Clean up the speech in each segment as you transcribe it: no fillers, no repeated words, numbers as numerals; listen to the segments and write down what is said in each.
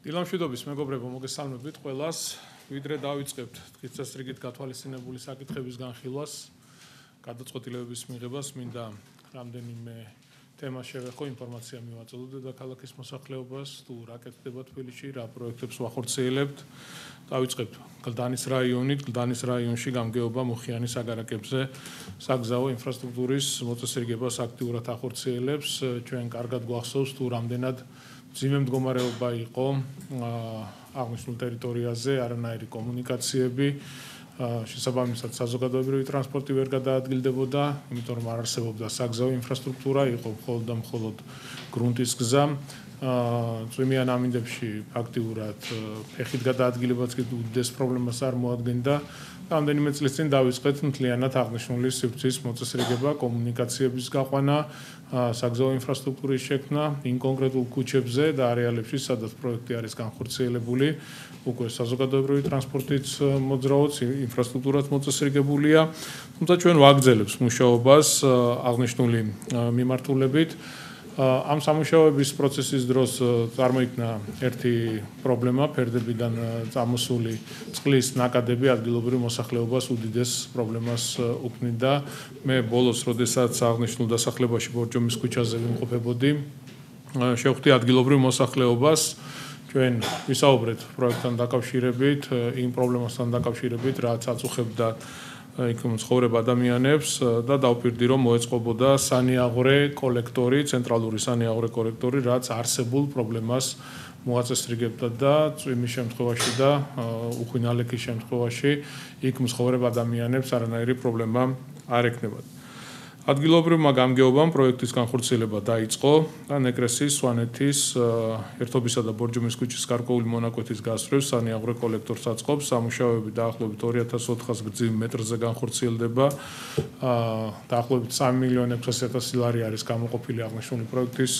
დილამშვიდობის მეგობრებო, მოგესალმებით ყველას. ვიდრე დავიწყებთ დღის წესრიგით გათვალისწინებული საკითხების განხილვას, გადაწყვეტილებების მიღებას, მინდა რამდენიმე თემას შევეხო, ინფორმაცია მივაწოდოთ დედაქალაქის მოსახლეობას, თუ რა კეთდება თბილისში, რა პროექტებს ვახორციელებთ. დავიწყებთ გლდანის რაიონით, გლდანის რაიონში გამგეობა მუხიანის აგარაკებზე საგზაო ინფრასტრუქტურის მოწესრიგებას აქტიურად ახორციელებს. ჩვენ კარგად გვახსოვს, თუ რამდენად ძიმე მდგომარეობა იყო აღნიშნულ ტერიტორიაზე, არანაირი კომუნიკაციები, შესაბამისად საზოგადოებრივი ტრანსპორტი ვერ გადაადგილდებოდა, იმიტომ რომ არ არსებობდა საგზაო ინფრასტრუქტურა, იყო მხოლოდ და მხოლოდ გრუნტის გზა. წვიმიან ამინდებში ფაქტიურად ფეხით გადაადგილებაც კი უდიდეს პრობლემას არ მოადგენდა. რამდენიმე წლის წინ დავიწყეთ მთლიანად აღნიშნული სივრცის მოწესრიგება, კომუნიკაციების გაყვანა, საგზაო ინფრასტრუქტურის შექმნა იმ კონკრეტულ ქუჩებზე და არეალებში, სადაც პროექტი არის განხორციელებული, უკვე საზოგადოებრივი ტრანსპორტიც მოძრაობს, ინფრასტრუქტურაც მოწესრიგებულია. თუმცა ჩვენ ვაგრძელებთ მუშაობას აღნიშნული მიმართულებით. ამ სამუშაოების პროცესის დროს წარმოიქმნა ერთი პრობლემა, ფერდებიდან წამოსული წყლის ნაკადები ადგილობრივ მოსახლეობას უდიდეს პრობლემას უქმნიდა. მე ბოლოს, როდესაც აღნიშნულ დასახლებაში ბორჯომის ქუჩაზე ვიმყოფებოდი, შევხვდი ადგილობრივ მოსახლეობას. ჩვენ ვისაუბრეთ პროექტთან დაკავშირებით, იმ პრობლემასთან დაკავშირებით, რაც აწუხებდა იქ მცხოვრებ ადამიანებს და დავპირდი, რომ მოეწყობოდა სანიაღვრე კოლექტორი, ცენტრალური სანიაღვრე კოლექტორი, რაც არსებულ პრობლემას მოაწესრიგებდა და წვიმის შემთხვევაში და უხვინალექის შემთხვევაში იქ მცხოვრებ ადამიანებს არანაირი პრობლემა არ ექნებათ. ადგილობრივმა გამგეობამ პროექტის განხორციელება დაიწყო და ნეკრესის, სვანეთის, ერთობისა და ბორჯომის ქუჩის გარკვეული მონაკვეთის გასწვრივ სანიაღვრე კოლექტორს აწყობს. სამუშაოები დაახლოებით 2400 გრძივ მეტრზე განხორციელდება. დაახლოებით 3.600.000 ლარი არის გამოყოფილი აღნიშნული პროექტის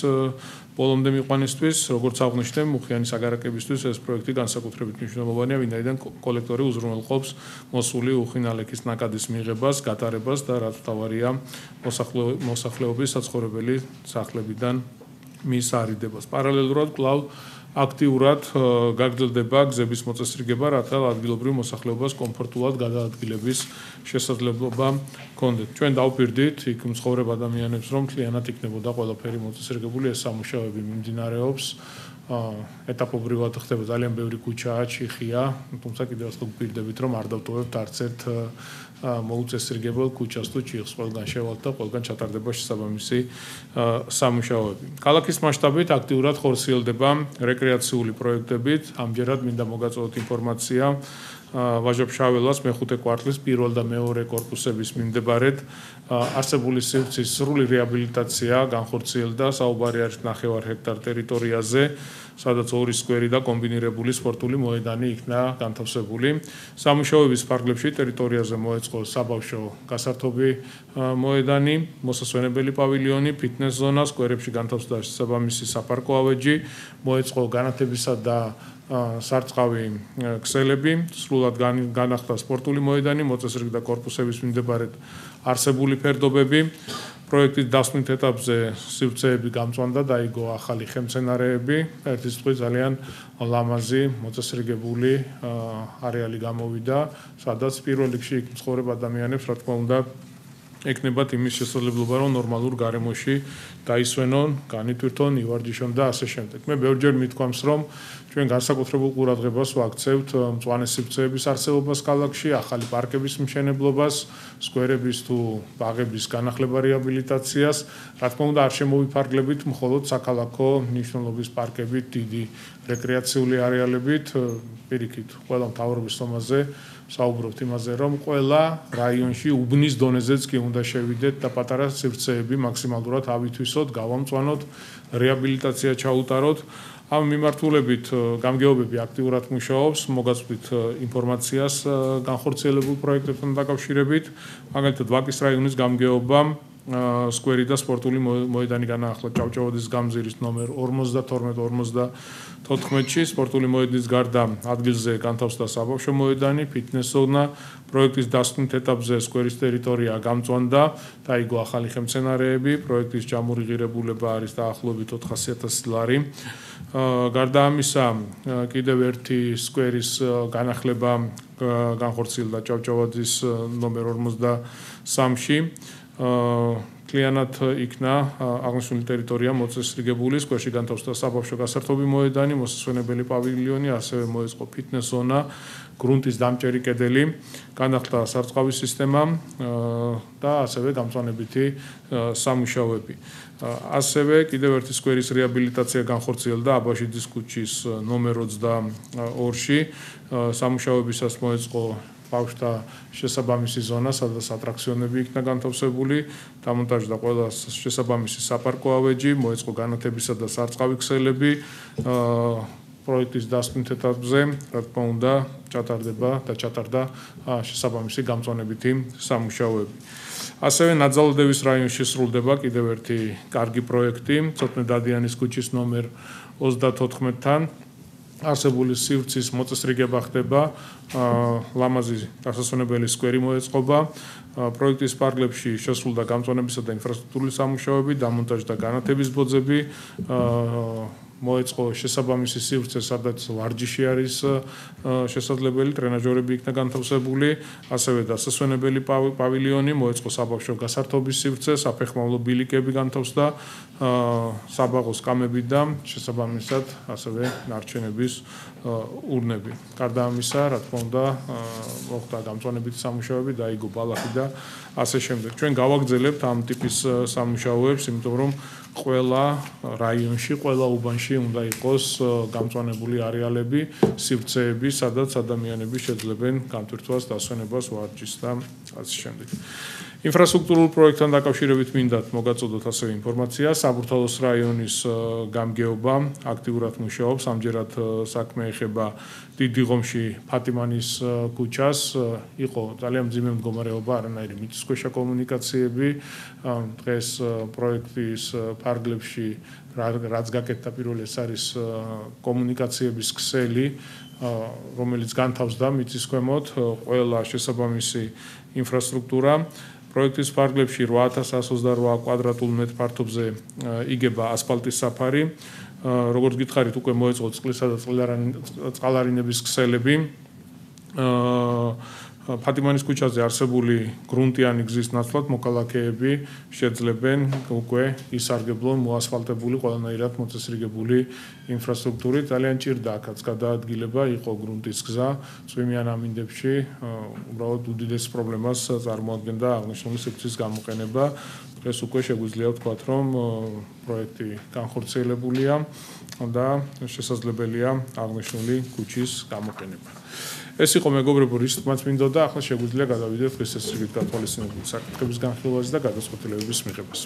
ბოლომდე მიყვანისთვის. როგორც აღნიშნე, მუხიანის აგარაკებისთვის ეს პროექტი განსაკუთრებით მნიშვნელოვანია, ვინაიდან კოლექტორი უზრუნველყოფს მოსული უხვინალექის ნაკადის მიღებას, გატარებას და რაც მთავარია, მოსახლეობის საცხოვრებელი სახლებიდან მის არიდებას. პარალელურად კვლავ აქტიურად გაგრძელდება გზების მოწესრიგება, რათა ადგილობრივ მოსახლეობას კომფორტულად გადაადგილების შესაძლებლობა ჰქონდეთ. ჩვენ დავპირდით იქ მცხოვრებ ადამიანებს, რომ მთლიანად იქნებოდა ყველაფერი მოწესრიგებული, ეს სამუშაოები მიმდინარეობს. ეტაპობრივად ხდება, ძალიან ბევრი ქუჩაა, ჩიხია, თუმცა კიდევ ასე ვპირდებით, რომ არ დავტოვებთ არც ერთ მოუწესრიგებელ ქუჩას თუ ჩიხს, ყველგან შევალთ და ყველგან ჩატარდება შესაბამისი სამუშაოები. ქალაქის მასშტაბით აქტიურად ხორციელდება რეკრეაციული პროექტებით. ამჯერად მინდა მოგაწოდოთ ინფორმაცია ვაჟა-ფშაველას მეხუთე კვარტლის პირველ და მეორე კორპუსების მიმდებარედ არსებული სივრცის სრული რეაბილიტაცია განხორციელდა. საუბარი არის 9 ჰექტარ ტერიტორიაზე, სადაც 2 სკვერი და კომბინირებული სპორტული მოედანი იქნა განთავსებული. სამუშაოების ფარგლებში ტერიტორიაზე მოეწყო საბავშვო გასართობი მოედანი, მოსასვენებელი პავილიონი, ფიტნეს ზონა, სკვერებში განთავსდა შესაბამისი საპარკო ავეჯი, მოეწყო განათებისა და სარწყავი ქსელები, სრულად განახდა სპორტული მოედანი, მოწესრიგდა კორპუსების მიმდებარედ არსებული ფერდობები. პროექტის დასმით ეტაპზე სივრცეები გამწვანდა, დაიგო ახალი ხელმცენარეები, ერთი სიტყვით ძალიან ლამაზი მოწესრიგებული არეალი გამოვიდა, სადაც პირველ რიგში იქ მცხოვრებ ადამიანებს, რა თქმა უნდა, ეკნებათ იმის შესაძლებლობა, რომ ნორმალურ გარემოში დაისვენონ, განიტვირთონ, ივარჯიშონ და ასე შემდეგ. მე ბევრჯერ მithქვამს, რომ ჩვენ განსაკუთრებულ ყურადღებას ვაქცევთ მწვანე სივრცეების არსებობას ქალაქში, ახალი პარკების მშენებლობას, სკვერების თუ ბაღების განახლება რეაბილიტაციას. რა თქმა უნდა, არ შემოვიფარგლებით მხოლოდ საქალაქო მნიშვნელობის პარკებით, დიდი რეკრეაციული არეალებით, პირიქით, ყველა მთავრობის თომაზე საუბრობთ იმაზე, რომ ყველა რაიონში უბნის დონეზეც კი უნდა შევიდეთ და პატარა სივრცეები მაქსიმალურად ავითვისოთ, გავამწვანოთ, რეაბილიტაცია ჩაუტაროთ. ამ მიმართულებით გამგეობები აქტიურად მუშაობს, მოგაწვდით ინფორმაციას განხორციელებულ პროექტებთან დაკავშირებით. მაგალითად, ვაკის რაიონის გამგეობამ სკვერი და სპორტული მოედანი განაახლა ჭავჭავაძის გამზირის ნომერ 52-54-ში. სპორტული მოედნის გარდა ადგილზე განთავსდა საბავშვო მოედანი, ფიტნეს ზონა. პროექტის დასკვნით ეტაპზე სკვერის ტერიტორია გამწვანდა, დაიგო ახალი ხელმძენარეები. პროექტის ჯამური ღირებულება არის დაახლოებით 400,000 ლარი. გარდა ამისა, კიდევ ერთი სკვერის განახლება განხორციელდა ჭავჭავაძის ნომერ 53-ში. კლიანად იქნა აღნიშნული ტერიტორია მოწესრიგებული, სკვერში განთავსდა საბავშვო გასართობი მოედანი, მოსასვენებელი პავილიონი, ასევე მოეწყო ფიტნეს ზონა, გრუნტის დამჭერი კედელი, განახლდა სარწყავი სისტემა და ასევე გამწვანებითი სამუშაოები. ასევე კიდევ ერთი სკვერის რეაბილიტაცია განხორციელდა აბაშიძის ქუჩის ნომერ 22-ში. სამუშაოებისას მოეწყო ბავშვთა შესაბამისი ზონა, სადაც ატრაქციონები იქნა განთავსებული, დამონტაჟდა ყველა შესაბამისი საპარკო ავეჯი, მოეწყო განათებისა და სარწყავი ქსელები. პროექტის დასკვნით ეტაპზე, რა თქმა უნდა, ჩატარდება და ჩატარდა შესაბამისი გამწვანებითი სამუშაოები. ასევე ნაძალადევის რაიონში სრულდება კიდევ ერთი კარგი პროექტი, ცოტნე დადიანის ქუჩის ნომერ 34-თან. არსებული სივრცის მოწესრიგება ხდება, ლამაზი დასასვენებელი სკვერი მოეწყობა. პროექტის პარკლებში შესრულდა გამწვანებისა და ინფრასტრუქტურის სამუშაოები, დამონტაჟდა განათების ბოძები, მოეწყო შესაბამისი სივრცე, სადაც ვარჯიში არის შესაძლებელი, ტრენაჟორები იქნა განთავსებული, ასევე დასასვენებელი პავილიონი, მოეწყო საბავშვო გასართობის სივრცე, საფეხმავლო ბილიკები განთავსდა, საბაღოს კამები და შესაბამისად ასევე ნარჩენების ურნები. გარდა ამისა, რა თქმა უნდა, მოხდა გამწვანებითი სამუშაოები, დაიგო ბალახი და ასე შემდეგ. ჩვენ გავაგრძელებთ ამ ტიპის სამუშაოებს, იმიტომ რომ ყველა რაიონში, ყველა უბანში უნდა იყოს გამწვანებული არეალები, სივრცეები, სადაც ადამიანები შეძლებენ გამტვირთვას, დასვენებას, ვარჯიშს და ასე შემდეგ. ინფრასტრუქტურულ პროექტთან დაკავშირებით მინდათ მოგაწოდოთ ასევე ინფორმაცია. საბურთალოს რაიონის გამგეობა აქტიურად მუშაობს, ამჯერად საქმე ეხება დიდიღომში ფატიმანის ქუჩას. იყო ძალიან მძიმე მდგომარეობა, არანაირი მიწისქვეშა კომუნიკაციები. დღეს პროექტის ფარგლებში რაც გაკეთდა პირველი ეს არის კომუნიკაციების ქსელი, რომელიც განთავსდა მიწის ქვემოთ ყველა შესაბამისი ინფრასტრუქტურა. პროექტის ფარგლებში 8128 კვადრატულ მეტრ ფართობზე იგება ასფალტის საფარი. როგორც გითხარით, უკვე მოეწყო წყლისა და წყალარინების ქსელები. ფატიმანის ქუჩაზე არსებული გრუნტიანი გზის ნაცვლად მოქალაქეები შეძლებენ უკვე ისარგებლონ მოასფალტებული ყველანაირად მოწესრიგებული ინფრასტრუქტურით. ძალიან ჭირდა აქაც გადაადგილება, იყო გრუნტის გზა, წვიმიან ამინდებში უბრალოდ უდიდეს პრობლემას წარმოადგენდა აღნიშნული სივრცის გამოყენება. დღეს უკვე შეგვიძლია ვთქვათ, რომ პროექტი განხორციელებულია და შესაძლებელია აღნიშნული ქუჩის გამოყენება. ეს იყო მეგობრებო, რის თქმაც მინდოდა, ახლა შეგვიძლია გადავიდეთ დღესასწაულით გათვალისწინებული საკითხების განხილვაზე და გადაწყვეტილებების მიღებას.